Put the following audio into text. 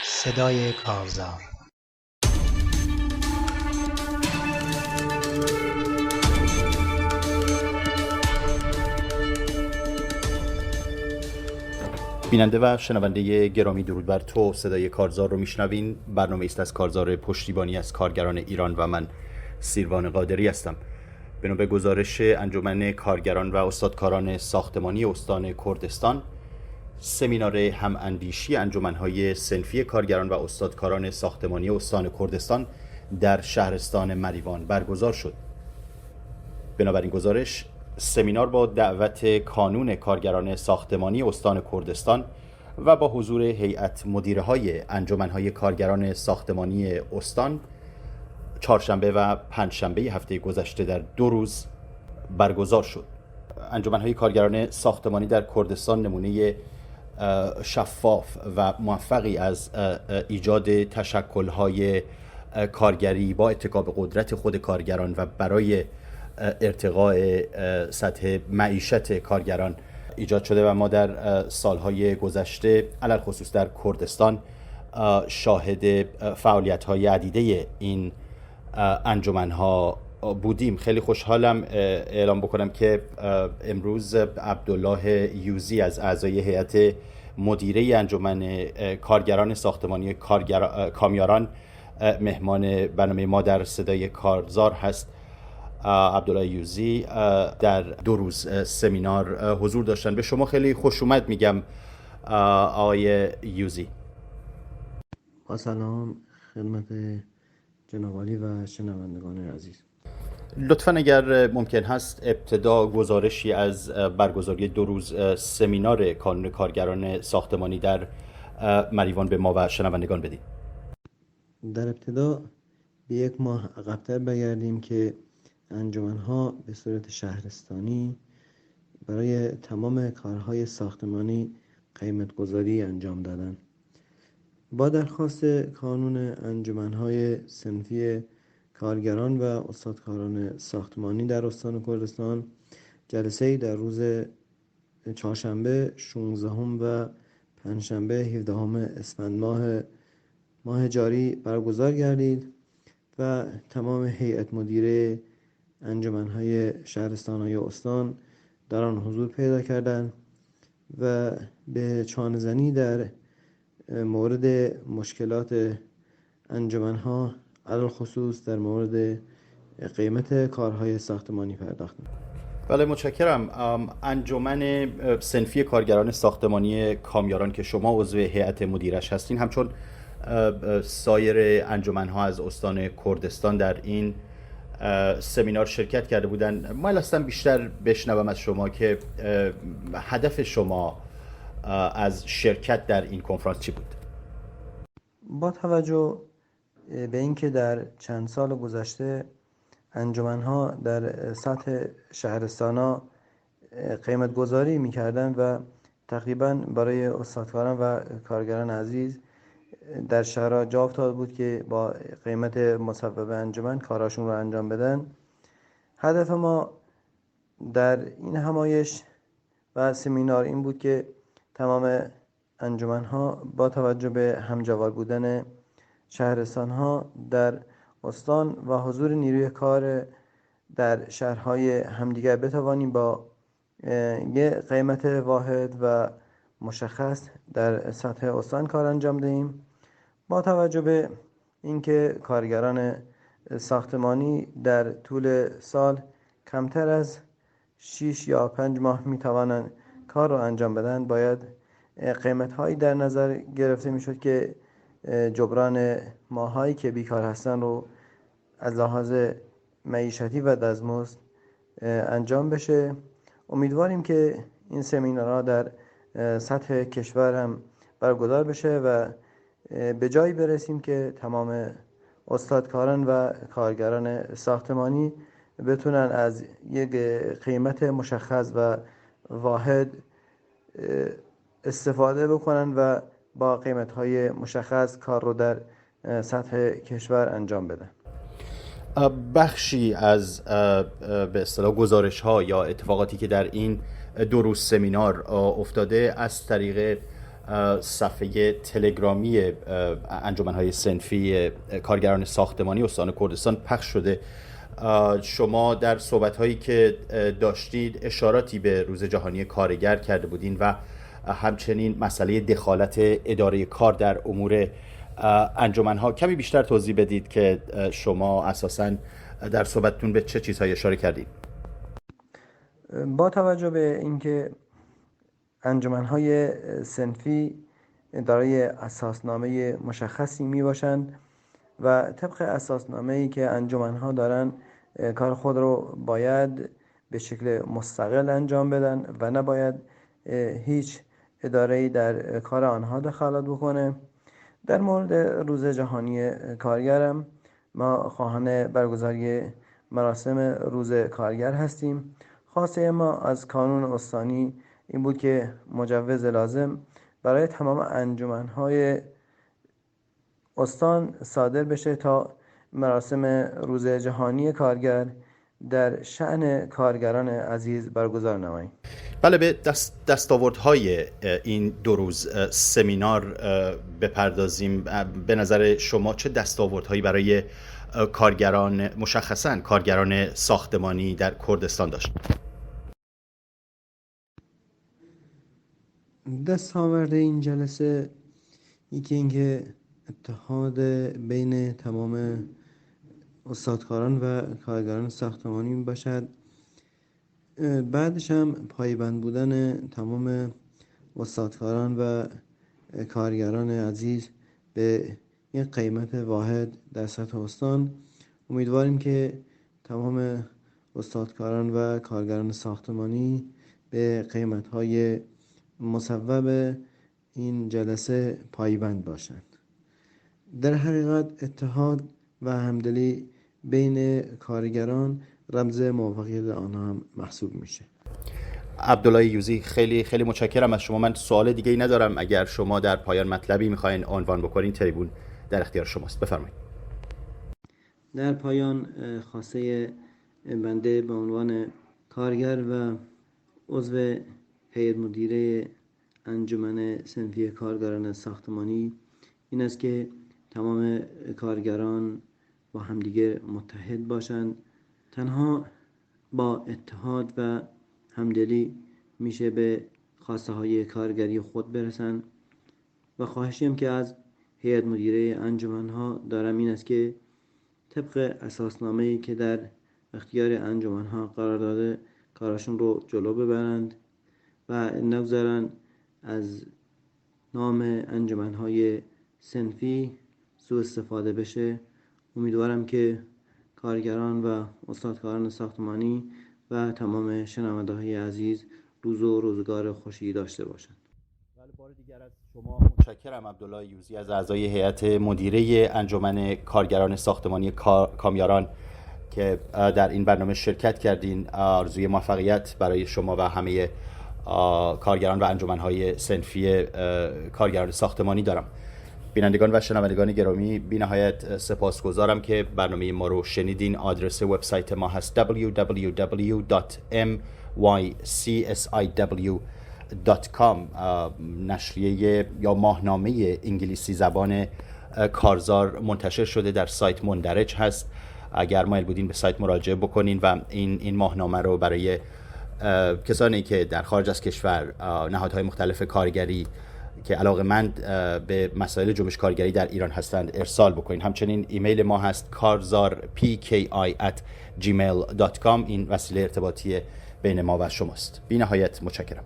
صدای کارزار. بیننده و شنونده گرامی، درود بر تو. صدای کارزار رو میشنوین. برنامه است از کارزار پشتیبانی از کارگران ایران و من سیروان قادری هستم. بنا به گزارش انجمن کارگران و استادکاران ساختمانی استان کردستان، سمینار هماندیشی انجمن‌های صنفی کارگران و استادکاران ساختمانی استان کردستان در شهرستان مریوان برگزار شد. بنابراین گزارش، سمینار با دعوت کانون کارگران ساختمانی استان کردستان و با حضور هیئت مدیره‌های انجمن‌های کارگران ساختمانی استان چهارشنبه و پنجشنبه هفته گذشته در 2 روز برگزار شد. انجمن‌های کارگران ساختمانی در کردستان نمونه شفاف و موفقی از ایجاد تشکل‌های کارگری با اتکا به قدرت خود کارگران و برای ارتقاء سطح معیشت کارگران ایجاد شده و ما در سالهای گذشته علل خصوص در کردستان شاهد فعالیت‌های عدیده این انجمن‌ها بودیم. خیلی خوشحالم اعلام بکنم که امروز عبدالله یوزی از اعضای هیئت مدیره انجمن کارگران ساختمانی کامیاران مهمان برنامه ما در صدای کارزار هست. عبدالله یوزی در 2 روز سمینار حضور داشتن. به شما خیلی خوش اومد میگم آقای یوزی. با سلام خدمت جناب عالی و شنوندگان عزیز. لطفاً اگر ممکن هست ابتدا گزارشی از برگزاری 2 روز سمینار کانون کارگران ساختمانی در مریوان به ما و شنوندگان بدید. در ابتدا به 1 ماه عقب‌تر بگردیم که انجمن‌ها به صورت شهرستانی برای تمام کارهای ساختمانی قیمت‌گذاری انجام دادند. با درخواست کانون انجمن‌های صنفی کارگران و استادکاران ساختمانی در استان کردستان، جلسه‌ای در روز چهارشنبه 16 و پنجشنبه 17 اسفند ماه جاری برگزار گردید و تمام هیئت مدیره انجمن‌های شهرستان‌های استان در آن حضور پیدا کردند و به چانه‌زنی در مورد مشکلات انجمن‌ها، علل خصوص در مورد قیمت کارهای ساختمانی پرداختند. بله، متشکرم. انجمن صنفی کارگران ساختمانی کامیاران که شما عضو هیئت مدیرش هستین، همچون سایر انجمن‌ها از استان کردستان در این سمینار شرکت کرده بودند. مایل هستم بیشتر بشنوم از شما که هدف شما از شرکت در این کنفرانس چی بود؟ با توجه به اینکه در چند سال گذشته انجمن‌ها در سطح شهرستان‌ها قیمت گذاری می‌کردند و تقریباً برای استادکاران و کارگران عزیز در شهرها جا افتاده بود که با قیمت مصوب انجمن کاراشون رو انجام بدن. هدف ما در این همایش و سمینار این بود که تمام انجمن‌ها با توجه به همجوار بودن شهرستان‌ها در استان و حضور نیروی کار در شهرهای همدیگر بتوانیم با یک قیمت واحد و مشخص در سطح استان کار انجام دهیم. با توجه به اینکه کارگران ساختمانی در طول سال کمتر از 6 یا 5 ماه میتوانند کار رو انجام بدن، باید قیمت‌هایی در نظر گرفته میشد که جبران ماهایی که بیکار هستن رو از لحاظ معیشتی و دستمزد انجام بشه. امیدواریم که این سمینارها در سطح کشور هم برگزار بشه و به جایی برسیم که تمام استادکاران و کارگران ساختمانی بتونن از یک قیمت مشخص و واحد استفاده بکنن و با قیمت‌های مشخص کار رو در سطح کشور انجام بدن. بخشی از به اصطلاح گزارش ها یا اتفاقاتی که در این 2 روز سمینار افتاده از طریق صفحه تلگرامی انجمن‌های صنفی کارگران ساختمانی استان کردستان پخش شده. شما در صحبت‌هایی که داشتید اشاراتی به روز جهانی کارگر کرده بودین و همچنین مسئله دخالت اداره کار در امور انجمن‌ها. کمی بیشتر توضیح بدید که شما اساساً در صحبتتون به چه چیزهایی اشاره کردید؟ با توجه به اینکه انجمن‌های صنفی دارای اساسنامه مشخصی می باشند و طبق اساسنامه‌ای که انجمن‌ها دارن کار خود رو باید به شکل مستقل انجام بدن و نباید هیچ اداره‌ای در کار آنها دخالت بکنه. در مورد روز جهانی کارگرم ما خواهان برگزاری مراسم روز کارگر هستیم. خواسته ما از کانون استانی این بود که مجوز لازم برای تمام انجمن‌های استان صادر بشه تا مراسم روز جهانی کارگر در شأن کارگران عزیز برگزار نماییم. بله، به دستاوردهای این 2 روز سمینار بپردازیم. به نظر شما چه دستاوردهایی برای کارگران، مشخصاً کارگران ساختمانی در کردستان داشت؟ دستاورد این جلسه یکی اینکه اتحاد بین تمام استادکاران و کارگران ساختمانی باشد. بعدش هم پایبند بودن تمام استادکاران و کارگران عزیز به یک قیمت واحد در سطح استان. امیدواریم که تمام استادکاران و کارگران ساختمانی به قیمت‌های مصوب این جلسه پایبند باشند. در حقیقت اتحاد و همدلی بین کارگران رمز موفقیت آنها هم محسوب میشه. عبدالله یوزی، خیلی خیلی متشکرم از شما. من سوال دیگه ای ندارم. اگر شما در پایان مطلبی میخواین عنوان بکنین، تریبون در اختیار شماست. بفرمایید. در پایان خواسته بنده به عنوان کارگر و عضو هیئت مدیره انجمن صنفی کارگران ساختمانی این است که تمام کارگران با همدیگه متحد باشند. تنها با اتحاد و همدلی میشه به خواسته های کارگری خود برسن و خواهشیم که از هیئت مدیره انجمن ها دارم این است که طبق اساسنامه‌ای که در اختیار انجمن ها قرار داده کارشون رو جلو ببرند و نگذارن از نام انجمن های صنفی سوء استفاده بشه. امیدوارم که کارگران و استادکاران ساختمانی و تمام شنونده های عزیز روز و روزگار خوشی داشته باشند. بار دیگر از شما متشکرم عبدالله یوزی، از اعضای هیئت مدیره انجمن کارگران ساختمانی کامیاران که در این برنامه شرکت کردین. آرزوی موفقیت برای شما و همه کارگران و انجمن‌های صنفی کارگران ساختمانی دارم. بینندگان و شنوندگان گرامی، بی نهایت سپاسگزارم که برنامه ما رو شنیدین. آدرس وبسایت ما هست www.mycsiw.com. نشریه یا ماهنامه انگلیسی زبان کارزار منتشر شده، در سایت مندرج هست. اگر مایل بودین به سایت مراجعه بکنین و این ماهنامه رو برای کسانی که در خارج از کشور، نهادهای مختلف کارگری که علاقه‌مند به مسائل جنبش کارگری در ایران هستند ارسال بکنین. همچنین ایمیل ما هست karzar@gmail.com. این وسیله ارتباطی بین ما و شماست. بی نهایت متشکرم.